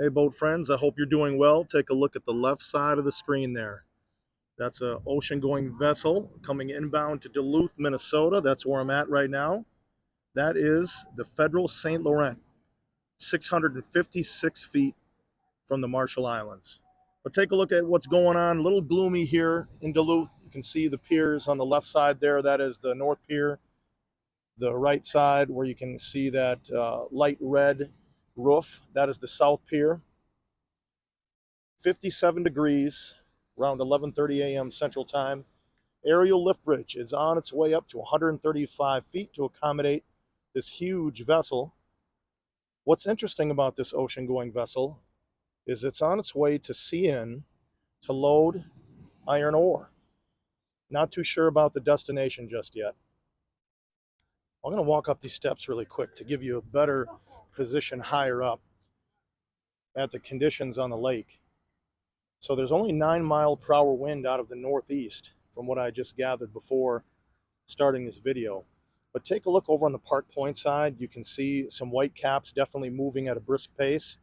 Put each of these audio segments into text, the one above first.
Hey boat friends, I hope you're doing well. Take a look at the left side of the screen there. That's an ocean-going vessel coming inbound to Duluth, Minnesota. That's where I'm at right now. That is the Federal St Laurent, 656 feet from the Marshall Islands. But take a look at what's going on. A little gloomy here in Duluth. You can see the piers on the left side there. That is the North Pier. The right side where you can see that light red roof, that is the South Pier. 57 degrees, around 11:30 a.m. Central Time. Aerial lift bridge is on its way up to 135 feet to accommodate this huge vessel. What's interesting about this ocean-going vessel is it's on its way to CN to load iron ore. Not too sure about the destination just yet. I'm going to walk up these steps really quick to give you a better position higher up at the conditions on the lake. So there's only 9-mile-per-hour wind out of the northeast from what I just gathered before starting this video. But take a look over on the Park Point side. You can see some white caps definitely moving at a brisk pace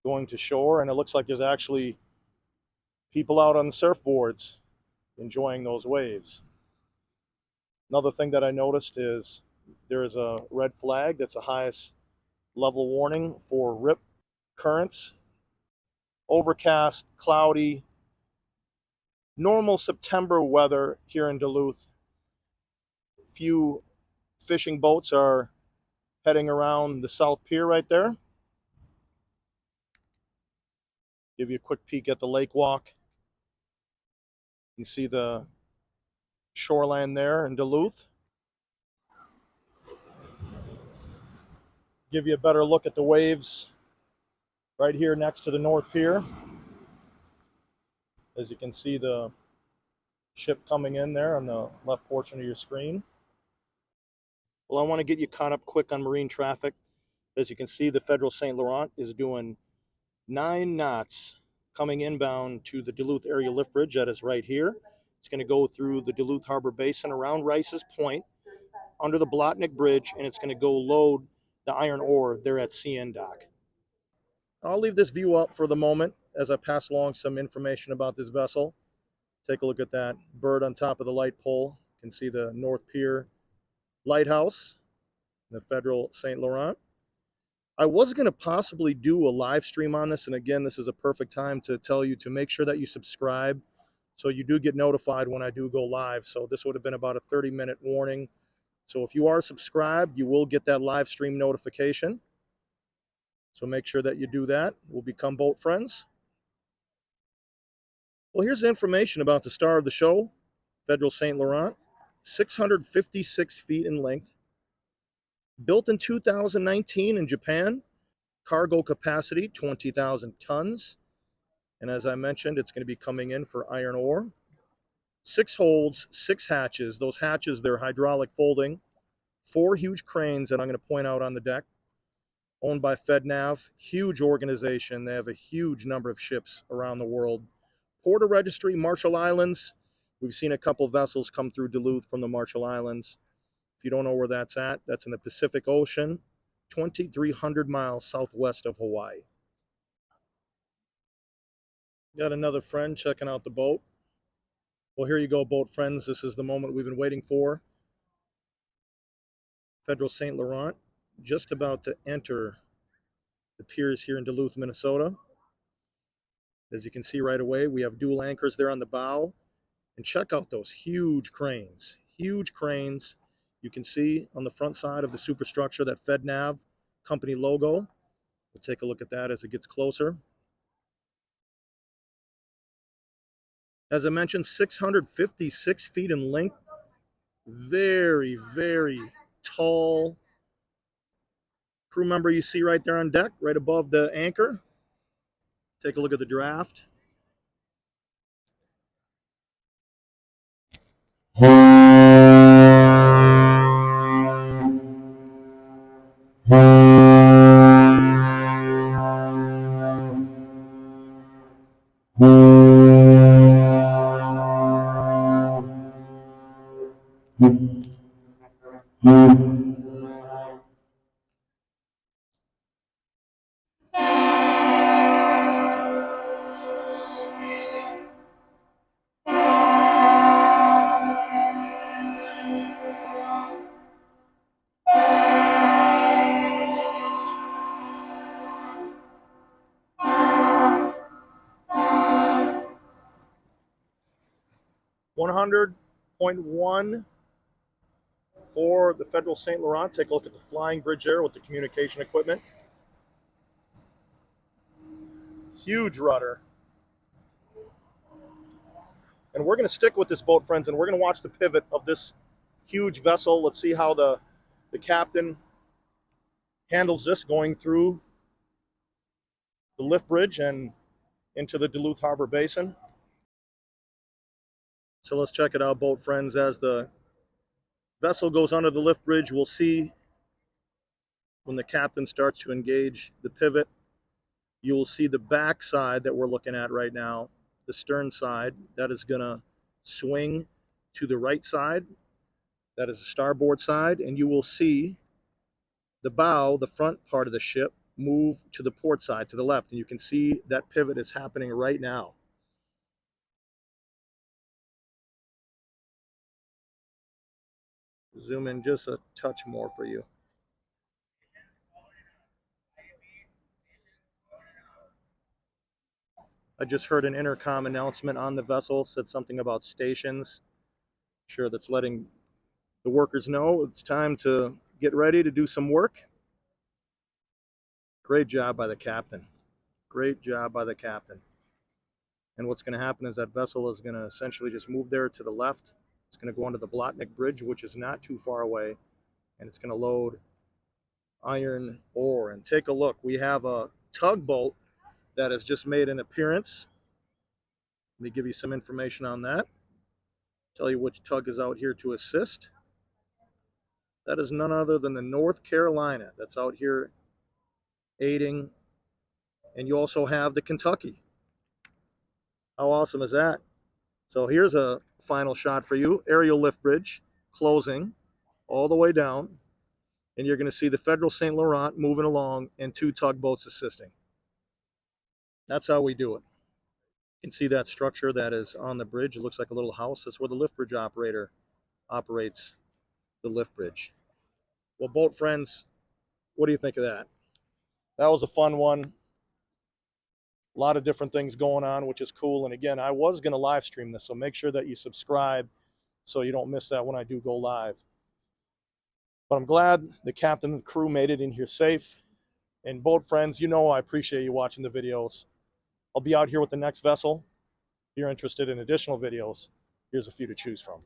going to shore, and it looks like there's actually people out on surfboards enjoying those waves. Another thing that I noticed is there is a red flag. That's the highest level warning for rip currents. Overcast, cloudy, normal September weather here in Duluth. Few fishing boats are heading around the South Pier right there. Give you a quick peek at the lake walk. You can see the shoreline there in Duluth. Give you a better look at the waves right here next to the North Pier. As you can see the ship coming in there on the left portion of your screen. Well, I want to get you caught up quick on marine traffic. As you can see, the Federal St Laurent is doing 9 knots coming inbound to the Duluth area lift bridge. That is right here. It's going to go through the Duluth Harbor Basin around Rice's Point, under the Blotnick Bridge, and it's going to go load the iron ore there at CN Dock. I'll leave this view up for the moment as I pass along some information about this vessel. Take a look at that bird on top of the light pole. You can see the North Pier lighthouse, the Federal St Laurent. I was going to possibly do a live stream on this, and again, this is a perfect time to tell you to make sure that you subscribe so you do get notified when I do go live. So this would have been about a 30-minute warning. So if you are subscribed, you will get that live stream notification. So make sure that you do that. We'll become boat friends. Well, here's the information about the star of the show, Federal St Laurent, 656 feet in length. Built in 2019 in Japan, cargo capacity 20,000 tons. And as I mentioned, it's going to be coming in for iron ore. 6 holds, 6 hatches. Those hatches, they're hydraulic folding. 4 huge cranes that I'm going to point out on the deck. Owned by FedNav, huge organization. They have a huge number of ships around the world. Port of Registry, Marshall Islands. We've seen a couple vessels come through Duluth from the Marshall Islands. If you don't know where that's at, that's in the Pacific Ocean, 2,300 miles southwest of Hawaii. Got another friend checking out the boat. Well, here you go, boat friends. This is the moment we've been waiting for. Federal St Laurent, just about to enter the piers here in Duluth, Minnesota. As you can see right away, we have dual anchors there on the bow. And check out those huge cranes. Huge cranes. You can see on the front side of the superstructure that FedNav company logo. We'll take a look at that as it gets closer. As I mentioned, 656 feet in length. Very, very tall crew member you see right there on deck, right above the anchor. Take a look at the draft. 100.1 for the Federal St Laurent. Take a look at the flying bridge there with the communication equipment. Huge rudder. And we're going to stick with this boat, friends, and we're going to watch the pivot of this huge vessel. Let's see how the captain handles this going through the lift bridge and into the Duluth Harbor Basin. So let's check it out, boat friends. As the vessel goes under the lift bridge, we'll see when the captain starts to engage the pivot, you'll see the back side that we're looking at right now, the stern side, that is going to swing to the right side. That is the starboard side, and you will see the bow, the front part of the ship, move to the port side, to the left, and you can see that pivot is happening right now. Zoom in just a touch more for you. I just heard an intercom announcement on the vessel, said something about stations. Sure, that's letting the workers know it's time to get ready to do some work. Great job by the captain. Great job by the captain. And what's going to happen is that vessel is going to essentially just move there to the left. It's going to go under the Blotnick Bridge, which is not too far away, and it's going to load iron ore. And take a look. We have a tugboat that has just made an appearance. Let me give you some information on that. Tell you which tug is out here to assist. That is none other than the North Carolina that's out here aiding. And you also have the Kentucky. How awesome is that? So here's a final shot for you. Aerial lift bridge closing all the way down. And you're going to see the Federal St Laurent moving along and 2 tugboats assisting. That's how we do it. You can see that structure that is on the bridge. It looks like a little house. That's where the lift bridge operator operates the lift bridge. Well, boat friends, what do you think of that? That was a fun one. A lot of different things going on, which is cool. And again, I was going to live stream this, so make sure that you subscribe so you don't miss that when I do go live. But I'm glad the captain and the crew made it in here safe. And boat friends, you know I appreciate you watching the videos. I'll be out here with the next vessel. If you're interested in additional videos, here's a few to choose from.